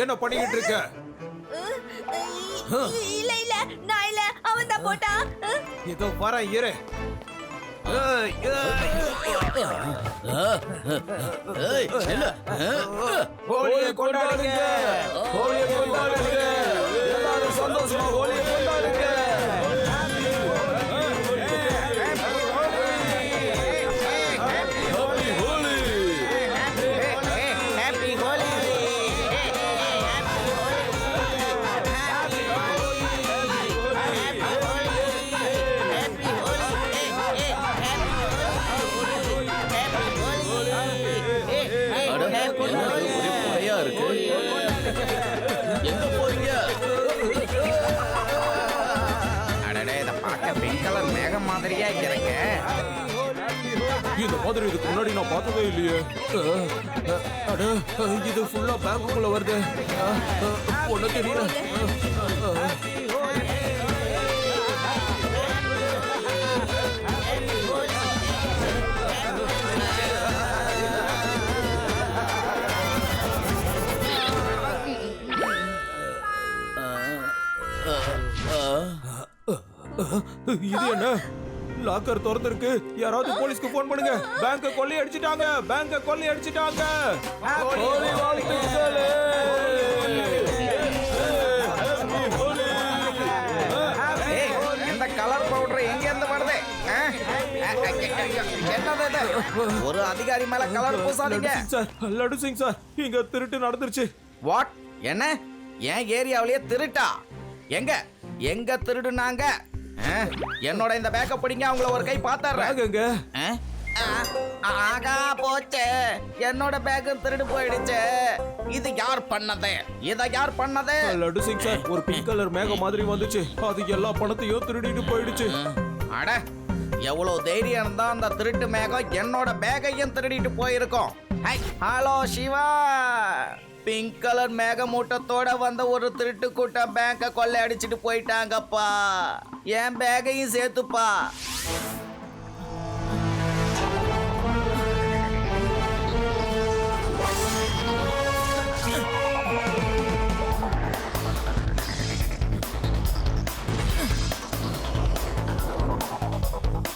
என்ன பண்ணிக்கிட்டு இருக்க? இல்ல நான் இல்ல, அவன் தான் போட்டான். இதோ வரேன் இரு. ஹோலியை கொண்டாடுங்க, ஹோலியை கொண்டாடுங்க, எல்லாரும் சந்தோஷமா ஹோலியை கொண்டாடுங்க. எங்க போறீங்க? அடடே, இத பார்க்க பிங்க் கலர் மேகம் மாதிரியா இருக்கு. இந்த மாதிரி இதுக்கு முன்னாடி நான் பார்த்ததே இல்லையே. அட, இது ஃபுல்லா பேங்குக்குள்ள வருது. ஒண்ணு தெரியல. இது என்ன? லாக்கர் திறந்திருக்கு. யாராவது போலீஸ்க்கு போன் பண்ணுங்க. பேங்க கொள்ளை அடிச்சிட்டாங்க, பேங்க கொள்ளை அடிச்சிட்டாங்க. ஹோலி வாழ்த்துக்கள். இந்த கலர் பவுடர் எங்க இருந்து வருது? என்னது இது? ஒரு அதிகாரி மேல கலர் பூசாதீங்க சார். லட்டு சிங் சார், இங்க திருட்டு நடந்துருச்சு. வாட்? என்ன? என் ஏரியாவிலேயே திருட்டா? எங்க திருடுனாங்க? என்னோட இந்த பேக்க பிடிங்க, அவங்கள ஒரு கை பாத்துறேன். ஆகா போச்சே, என்னோட பேக் திருடு போயிடுச்சு. இது யார் பண்ணது? இத யார் பண்ணது? லட்டு சிங் சார், ஒரு பிங்க் கலர் மேகம் மாதிரி வந்துச்சு. அது எல்லா பணத்தையும் திருடிட்டு போயிடுச்சு. அட, எவ்வளவு தைரியம் இருந்தா அந்த திருட்டு மேகம் என்னோட பேக்கையும் திருடிட்டு போயிருக்கோம். ஹலோ சிவா, பிங்க் கலர் மேகமூட்டத்தோட வந்த ஒரு திருட்டு கூட்டம் பேங்க கொள்ளை அடிச்சிட்டு போயிட்டாங்கப்பா. என் பேக்கையும் சேர்த்துப்பா.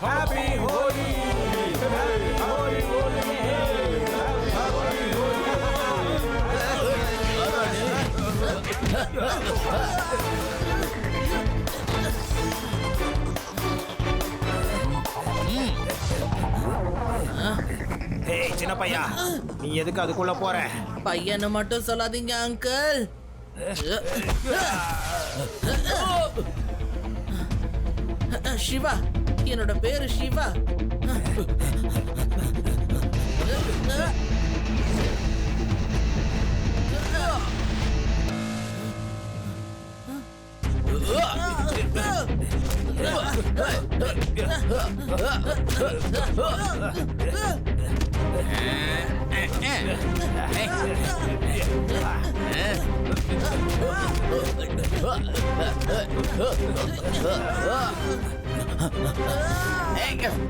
Happy Holi! Happy Holi! ஏய் சின்ன பையா, நீ எதுக்கு அதுக்குள்ள போற? பையனை மட்டும் சொல்லாதீங்க அங்கிள். சிவா, என்னோட பேரு சிவா.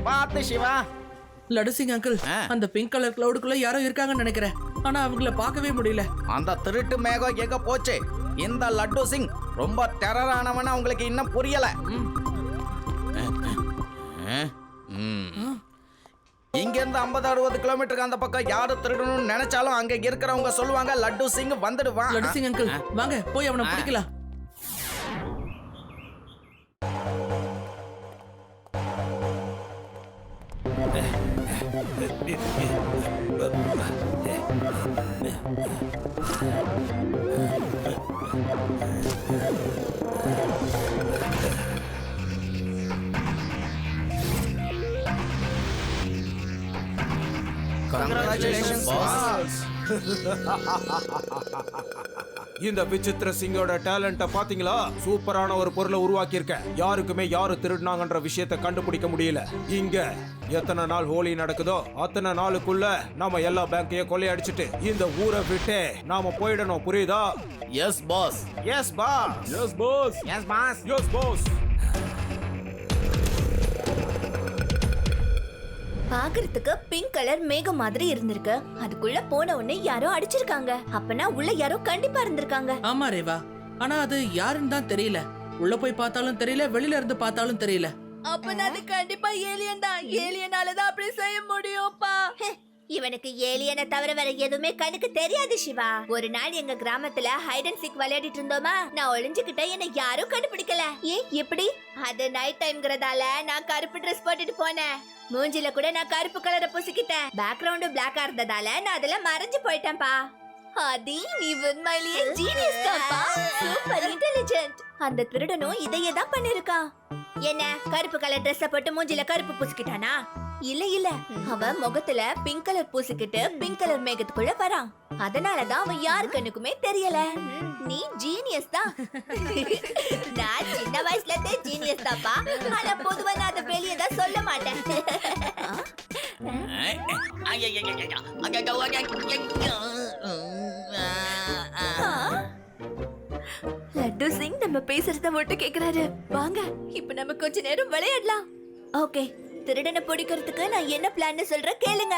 பாத்து சிவா. லடுசிங் அங்கிள், அந்த பிங்க் கலர் கிளவுடுக்குள்ள யாரோ இருக்காங்கன்னு நினைக்கிறேன். ஆனா அவங்கள பார்க்கவே முடியல. அந்த திருட்டு மேகம் எங்க போச்சு? இந்த லட்டு சிங் ரொம்ப டெரரானவன உங்களுக்கு இன்னும் புரியல. இங்க இருந்து 50-60 கிலோமீட்டருக்கு அந்த பக்கம் யாரு திருடணும்னு நினைச்சாலும் அங்க இருக்கிறவங்க சொல்லுவாங்க லட்டு சிங் வந்துடுவான். லட்டு சிங் அங்கிள், வாங்க போய் அவனை பிடிக்கலாம். Congratulations, boss. இந்த விசித்திர சிங்கோட டேலண்ட பாத்தீங்களா? சூப்பரான ஒரு பொருளை உருவாக்கி இருக்கேன். யாருக்குமே யாரு திருடினாங்கன்ற விஷயத்தை கண்டுபிடிக்க முடியல. இங்க எத்தனை நாள் ஹோலி நடக்குதோ அத்தனை நாளுக்குள்ள நாம எல்லா பேங்கையும் கொள்ளையடிச்சிட்டு இந்த ஊரை விட்டு நாம போயிடணும். புரியுதா? Yes, boss. Yes boss. Yes boss. Yes, boss. Yes boss. பாக்குறதுக்கு பிங்க் கலர் மேகம் மாதிரி இருந்திருக்கு. அதுக்குள்ள போன உடனே யாரோ அடிச்சிருக்காங்க. அப்பனா உள்ள யாரோ கண்டிப்பா இருந்திருக்காங்க. ஆமா ரேவா, ஆனா அது யாருன்னு தான் தெரியல. உள்ள போய் பார்த்தாலும் தெரியல, வெளியில இருந்து பார்த்தாலும் தெரியல. அப்பனா அது கண்டிப்பா ஏலியன் தான். ஏலியனால தான் அப்படி செய்ய முடியும்ப்பா. இவனுக்கு ஏலியனை தவிர வேற எதுவுமே கண்ணுக்கு தெரியாது சிவா. ஒரு நாள் எங்க கிராமத்துல ஹைட் அண்ட் சீக் விளையாடிட்டு இருந்தோமா, நான் ஒளிஞ்சுக்கிட்ட என்ன யாரும் கண்டுபிடிக்கல. ஏன் எப்படி? அது நைட் டைம்ங்கறதால நான் கருப்பு ட்ரெஸ் போட்டுட்டு போனேன். மூஞ்சில கூட நான் கருப்பு கலரை பூசிக்கிட்டேன். பேக்ரவுண்ட் பிளாக்கா இருந்ததால நான் அதுல மறைஞ்சு போயிட்டேன்பா. ஆதி, நீ உண்மையிலேயே ஜீனியஸ் தான்ப்பா. Super intelligent. அந்த திருடனும் இதையே தான் பண்ணிருக்கான். என்ன கருப்பு கலர் ட்ரெஸ் போட்டு மூஞ்சில கருப்பு பூசிக்கிட்டானா? இல்ல இல்ல, அவன் முகத்துல பிங்க் கலர் பூசிக்கிட்டு பிங்க் கலர் மேகத்துக்குள்ள வரான். அதனாலதான் அவன் யாரு கண்ணுக்குமே தெரியல. நீ ஜீனியஸ் தான். நான் சின்ன வயசுல இருந்தே ஜீனியஸ் தான்ப்பா. ஆனா பொதுவா நான் அதை வெளியே தான் சொல்ல மாட்டேன். லட்டு சிங் நம்ம பேசுறத மட்டும் கேக்குறாரு. வாங்க இப்ப நம்ம கொஞ்ச நேரம் விளையாடலாம். ஓகே, திருடனை பிடிக்கிறதுக்கு நான் என்ன பிளான் சொல்றேன் கேளுங்க.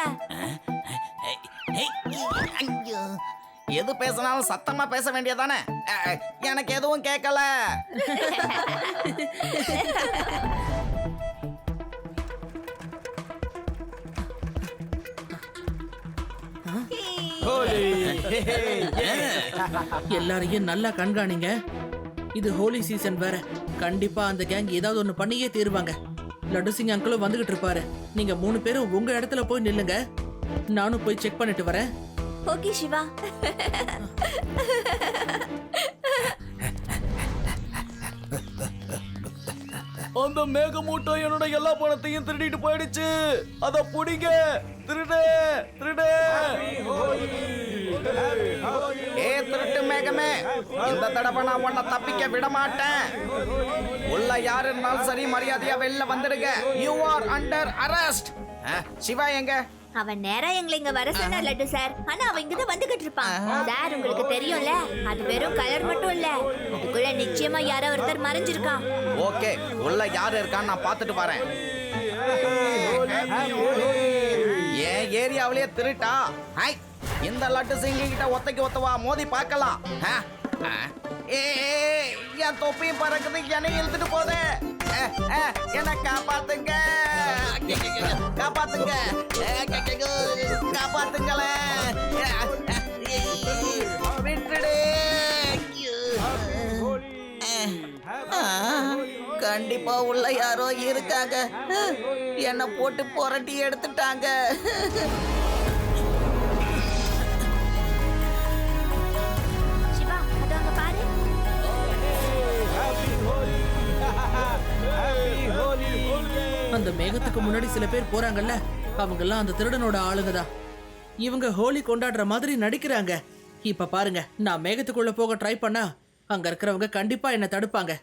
எது பேசினாலும் சத்தமா பேச வேண்டியதானே? எனக்கு எதுவும் கேட்கல. எல்லாரையும் நல்லா கண்காணிங்க. இது ஹோலி சீசன் வேற. கண்டிப்பா அந்த கேங் ஏதாவது ஒண்ணு பண்ணியே தீருவாங்க. லட்டு சிங் அங்கிளும் வந்துகிட்டு இருப்பாரு. நீங்க 3 பேரும் உங்க இடத்துல போய் நில்லுங்க. நானும் போய் செக் பண்ணிட்டு வரேன். ஓகே சிவா. அந்த மேகமூட்டம் என்னோட எல்லா பணத்தையும் திருடிட்டு போயிடுச்சு. அத புடிங்க. திருடு திருடு. ஏ திருட்டு மேகமே, இந்த தடவை நான் உன்னை தப்பிக்க விட மாட்டேன். உள்ள யாரு இருந்தாலும் சரி, மரியாதையா வெளில வந்துடுங்க. You are under arrest. Siva எங்க? அவன் நேரா எங்களை இங்க வர சொன்னா லட்டு சார். ஆனா அவன் இங்கதான் வந்துகிட்டு இருப்பான். சார் உங்களுக்கு தெரியும்ல, அது வெறும் கலர் மட்டும் இல்ல, அதுக்குள்ள நிச்சயமா யாரோ ஒருத்தர் மறைஞ்சிருக்கான். ஓகே, உள்ள யாரு இருக்கான்னு நான் பாத்துட்டு வரேன். ஏன் ஏரியாவிலேயே திருட்டா? ஹை, இந்த லட்டு சிங்கி கிட்ட ஒத்தைக்கு ஒத்தவா மோதி பார்க்கலாம். என் தொப்பியும் பறக்குது, என்னை இழுத்துட்டு போதே. என்ன காப்பாத்துங்க, காப்பாத்துங்க, காப்பாத்துங்களே, விட்டுடு. கண்டிப்பா உள்ள யாரோ இருக்காங்க. என்ன போட்டு புரட்டி எடுத்துட்டாங்க. சிவா, அது அங்க பாரு. அந்த மேகத்துக்கு முன்னாடி சில பேர் போறாங்கல்ல, அவங்க எல்லாம் அந்த திருடனோட ஆளுங்கதான். இவங்க ஹோலி கொண்டாடுற மாதிரி நடிக்கிறாங்க. இப்ப பாருங்க, நான் மேகத்துக்குள்ள போக ட்ரை பண்ணா அங்க இருக்கிறவங்க கண்டிப்பா என்ன தடுப்பாங்க.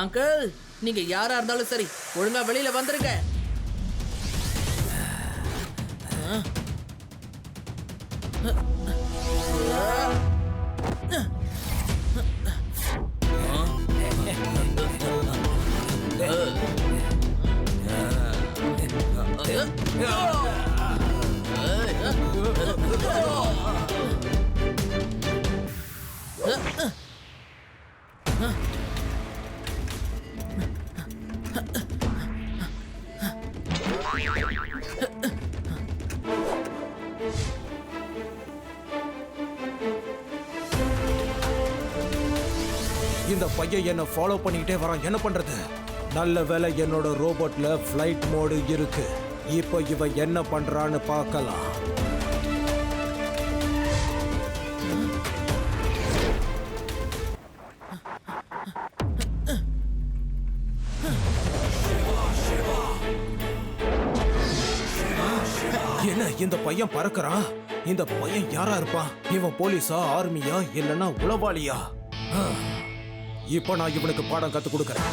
அங்கிள், நீங்க யாரா இருந்தாலும் சரி, ஒழுங்கா வெளியில வந்துருங்க. இந்த பையன் என்ன ஃபாலோ பண்ணிக்கிட்டே வரான். என்ன பண்றது? நல்ல வேளை என்னோட ரோபோட்ல ஃப்ளைட் மோடு இருக்கு. இப்போ இவன் என்ன பண்றான்னு பார்க்கலாம். என்ன இந்த பையன் பறக்குறான்? இந்த பையன் யாரா இருப்பான்? இவன் போலீஸா, ஆர்மியா, இல்லைன்னா உளவாளியா? இப்போ நான் இவனுக்கு பாடம் கத்து கொடுக்கறேன்.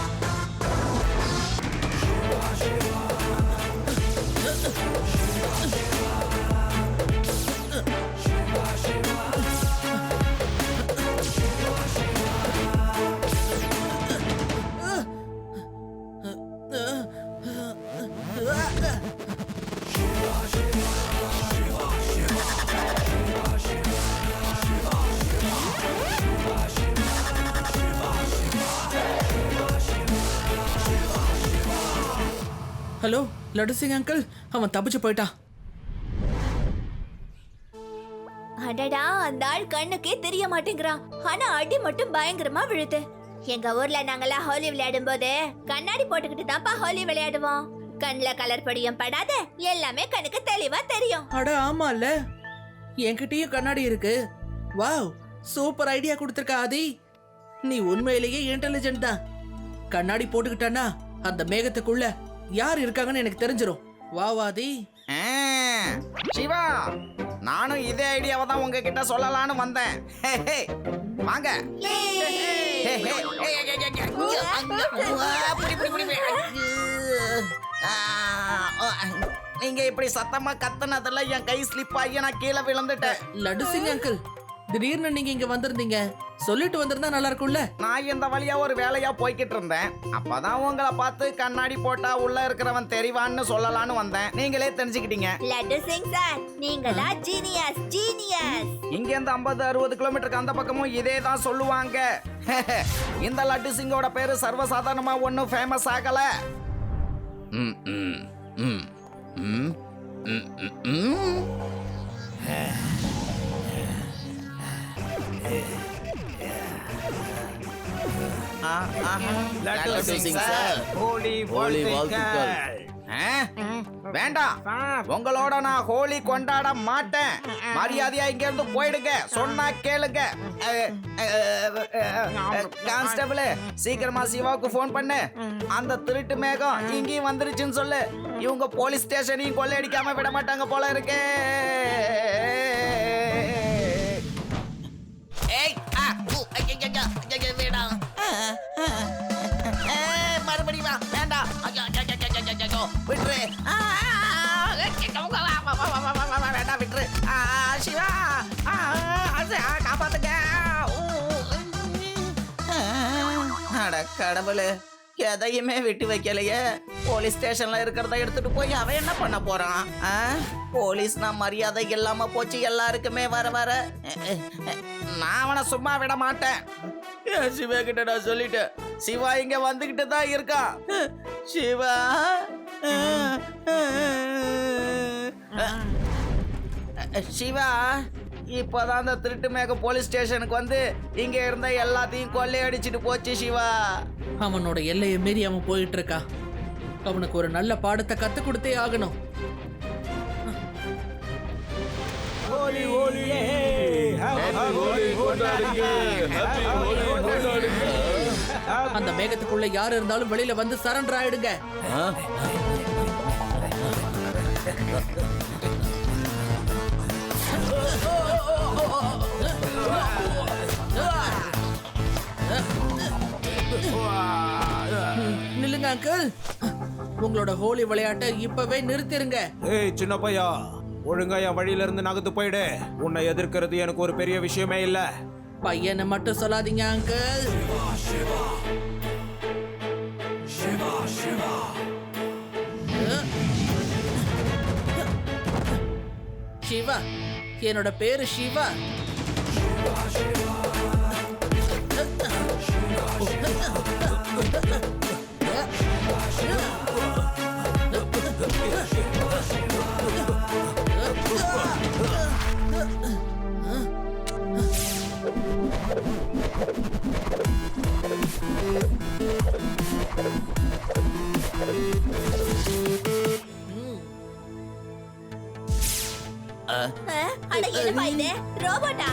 ஹலோ லட்டு சிங் அங்கிள், அவன் தப்பிச்சு போயிட்டான். அடடா, அந்த ஆள் கண்ணுக்கே தெரிய மாட்டேங்கிறான். ஆனா அடி மட்டும் பயங்கரமா விழுது. எங்க ஊர்ல நாங்கெல்லாம் ஹோலி விளையாடும் போது கண்ணாடி போட்டுக்கிட்டு தான்ப்பா ஹோலி விளையாடுவோம். கண்ணுல கலர் பொடியும் படாத, எல்லாமே கண்ணுக்கு தெளிவா தெரியும். அட ஆமால, என்கிட்டயும் கண்ணாடி இருக்கு. வாவ், சூப்பர் ஐடியா கொடுத்திருக்க ஆதி. நீ உண்மையிலேயே இன்டெலிஜென்ட் தான். கண்ணாடி போட்டுக்கிட்டானா அந்த மேகத்துக்குள்ள யார் இருக்காங்கன்னு எனக்கு தெரிஞ்சிரும். வா ஆதி. ஆ, சிவா, நானும் இதே ஐடியாவை தான் உங்ககிட்ட சொல்லலாம்னு வந்தேன். ஹே, ஹே, வாங்க. ஹே, ஹே, ஹே, ஹே, ஹே, ஹே, புடி, புடி, புடி, புடி. ஆ, நீங்க இப்படி சத்தமா கத்துனதுல என் கை ஸ்லிப் ஆகி நான் கீழே விழுந்துட்டேன். லட்டு சிங் அங்கிள், திடீர்னு நீங்க இங்க வந்திருந்தீங்க. சொல்லிட்டு வந்திருந்தா நல்லா இருக்கும்ல. நான் இந்த வழியா ஒரு வேலையா போய்கிட்டு இருந்தேன். அப்பதான் உங்களை பார்த்து கண்ணாடி போட்டா உள்ள இருக்கிறவன் தெரிவான்னு சொல்லலாம்னு வந்தேன். நீங்களே தெரிஞ்சுக்கிட்டீங்க. லட்டு சிங் சார், நீங்களா ஜீனியஸ், ஜீனியஸ். இங்க இருந்து 50-60 கிலோமீட்டருக்கு அந்த பக்கமும் இதே தான் சொல்லுவாங்க. இந்த லட்டு சிங்கோட பேரு சர்வசாதாரணமா ஒன்னும் ஃபேமஸ் ஆகல. ம், ம், ம், ம், ம், ம், ம். லட்டு சிங் சார், ஹோலி வாழ்த்துக்கள். வேண்டாம், உங்களோட நான் ஹோலி கொண்டாட மாட்டேன். மரியாதையா இங்க இருந்து போயிடுங்க. சொன்னா கேளுங்க. கான்ஸ்டபிள், சீக்கிரமா சிவாவுக்கு போன் பண்ணு. அந்த திருட்டு மேகம் இங்கேயும் வந்துருச்சுன்னு சொல்லு. இவங்க போலீஸ் ஸ்டேஷனையும் கொள்ளையடிக்காம விட மாட்டாங்க போல இருக்கு. மறுபடியும் வேண்டாம், விட்டுரு. வேண்டாம், விட்டுரு. சிவா, காப்பாத்துங்க. அட கடவுளே, எதையுமே விட்டு வைக்கலையே. போலீஸ் ஸ்டேஷன்ல இருக்கிறத எடுத்துட்டு போய் அவன் என்ன பண்ண போறான்? போலீஸ்னா மரியாதை இல்லாம போச்சு எல்லாருக்குமே. வர வர நான் அவனை சும்மா விட மாட்டேன். சிவா கிட்ட நான் சொல்லிட்டேன். சிவா இங்க வந்துகிட்டு தான் இருக்கான். சிவா, சிவா, இப்பதான் அந்த திருட்டு மேக போலீஸ் ஸ்டேஷனுக்கு வந்து இங்க இருந்த எல்லாத்தையும் கொள்ளையடிச்சிட்டு போச்சு. சிவா, அவனோட எல்லையை மீறி அவன் போயிட்டு இருக்கா. அவனுக்கு ஒரு நல்ல பாடத்தை கத்து கொடுத்தே ஆகணும். ஹோலி ஹோலி, ஹோலி கொண்டாடுங்க, ஹோலி கொண்டாடுங்க. அந்த மேகத்துக்குள்ள யார் இருந்தாலும் வெளியில வந்து சரண்டர் ஆயிடுங்க. நில்லுங்க அங்கிள், உங்களோட ஹோலி விளையாட்டை இப்பவே நிறுத்திருங்க. ஏய் சின்ன பையா, ஒழுங்கா என் வழியில இருந்து நகர்ந்து போயிடு. உன்னை எதிர்க்கிறது எனக்கு ஒரு பெரிய விஷயமே இல்ல. பையனை மட்டும் சொல்லாதீங்க அங்கிள். சிவா, என்னோட பேரு சிவா. அட என்னப்பா இது, ரோபோட்டா?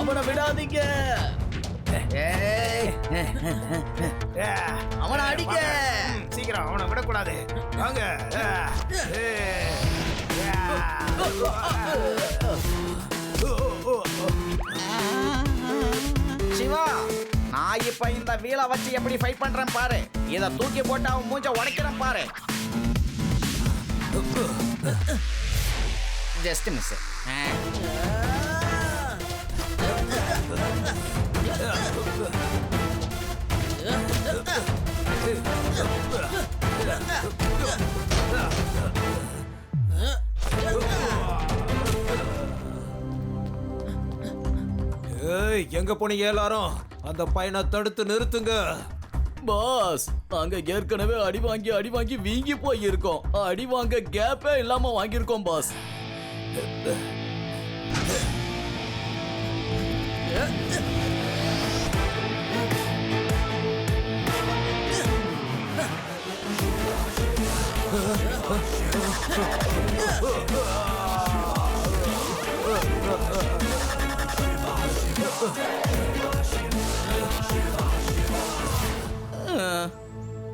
அவனை விடாதீங்க. அவனை அடிக்க. சீக்கிரம் அவனை விடக்கூடாது. வாங்க. சிவா, நான் இப்ப இந்த வீலை வச்சு எப்படி ஃபைட் பண்றேன் பாரு. இத தூக்கி போட்டு அவன் மூஞ்ச உடைக்கிறேன் பாரு. Just miss. ஏய் எங்க போனீங்க எல்லாரும்? அந்த பையனை தடுத்து நிறுத்துங்க. பாஸ் அங்க ஏற்கனவே அடி வாங்கி வீங்கி போய் இருக்கோம். அடி வாங்க கேப்பே இல்லாம வாங்கியிருக்கோம் பாஸ்.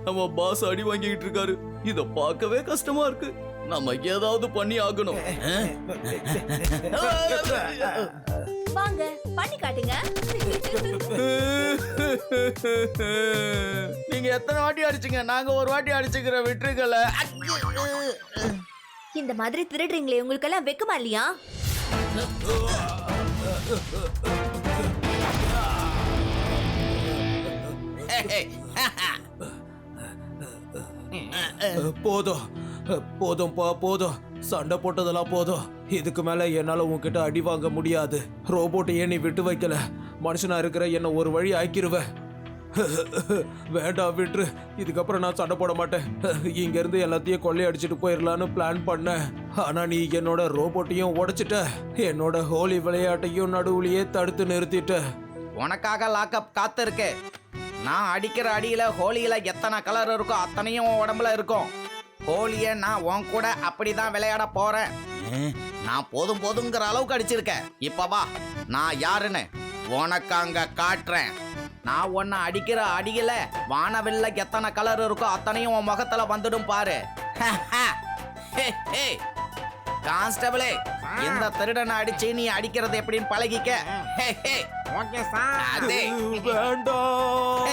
நம்ம பாஸ் அடி வாங்கிட்டு இருக்காரு. இத பார்க்கவே கஷ்டமா இருக்கு. நம்ம ஏதாவது பண்ணி ஆகணும். வாங்க பண்ணி காட்டுங்க. நீங்க எத்தனை வாட்டி அடிச்சீங்க? நாங்க ஒரு வாட்டி அடிச்சுக்கிற விட்டுருக்கல. இந்த மாதிரி திருடுறீங்களே, உங்களுக்கெல்லாம் வெக்கமா இல்லையா? போதும் போதும்பா போதும். சண்டை போட்டதெல்லாம் போதும். இதுக்கு மேல என்னால உன்கிட்ட அடி வாங்க முடியாது. ரோபோட்டை ஏன் நீ விட்டு வைக்கல? மனுஷனா இருக்கிற என்ன ஒரு வழி ஆக்கிருவேன். வேண்டாம் விட்டுரு. இதுக்கப்புறம் நான் சண்டை போட மாட்டேன். இங்க இருந்து எல்லாத்தையும் கொள்ளையடிச்சிட்டு போயிடலான்னு பிளான் பண்ணேன். ஆனா நீ என்னோட ரோபோட்டையும் உடைச்சிட்ட. என்னோட ஹோலி விளையாட்டையும் நடுவுலயே தடுத்து நிறுத்திட்ட. உனக்காக லாக்அப் காத்து இருக்கு. நான் அடிக்கிற அடியில ஹோலியில எத்தனை கலர் இருக்கோ அத்தனையும் உன் உடம்புல இருக்கும். ஹோலிய நான் உன் கூட அப்படிதான் விளையாட போறேன். நான் போதும் போதுங்கிற அளவுக்கு அடிச்சிருக்கேன். இப்ப வா, நான் யாருன்னு உனக்கு அங்க காட்டுறேன். நான் உன்னை அடிக்கிற அடியில வானவில்ல எத்தனை கலர் இருக்கோ அத்தனையும் உன் முகத்துல வந்துடும் பாரு. கான்ஸ்டபிளே, இந்த திருடனை அடிச்சு நீ அடிக்கிறது எப்படின்னு பழகிக்க. அதே. வேண்டாம்.